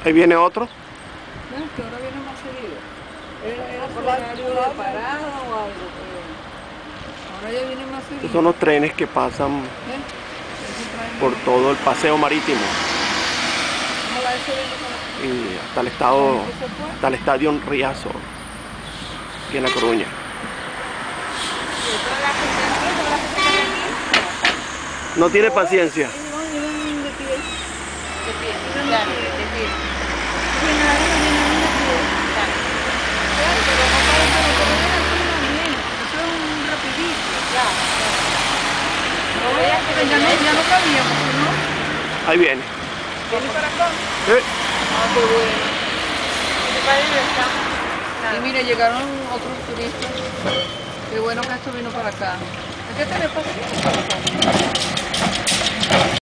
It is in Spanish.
Ahí viene otro. Bueno, que ahora viene más seguido. Era por horario de parada o algo, pero ahora ya viene más seguido. Estos son los trenes que pasan Ese trae por más. todo el paseo marítimo Ojalá ese venga para acá. y hasta el estadio Riazo, aquí en La Coruña. Y toda la gente aquí, toda la gente que está aquí, No tiene paciencia. No, llevan de pie. de pie, claro, de pie. Llenaron de pie. Claro, Claro, pero no parece lo que ven aquí también. Eso es un rapidito. claro. No veas que ya no cabíamos, ¿no? Ahí viene. ¿Viene para acá? Ah, qué bueno. ¿Qué padre está? Y mire, llegaron otros turistas. Qué bueno que esto vino para acá. Hay que tener paciencia.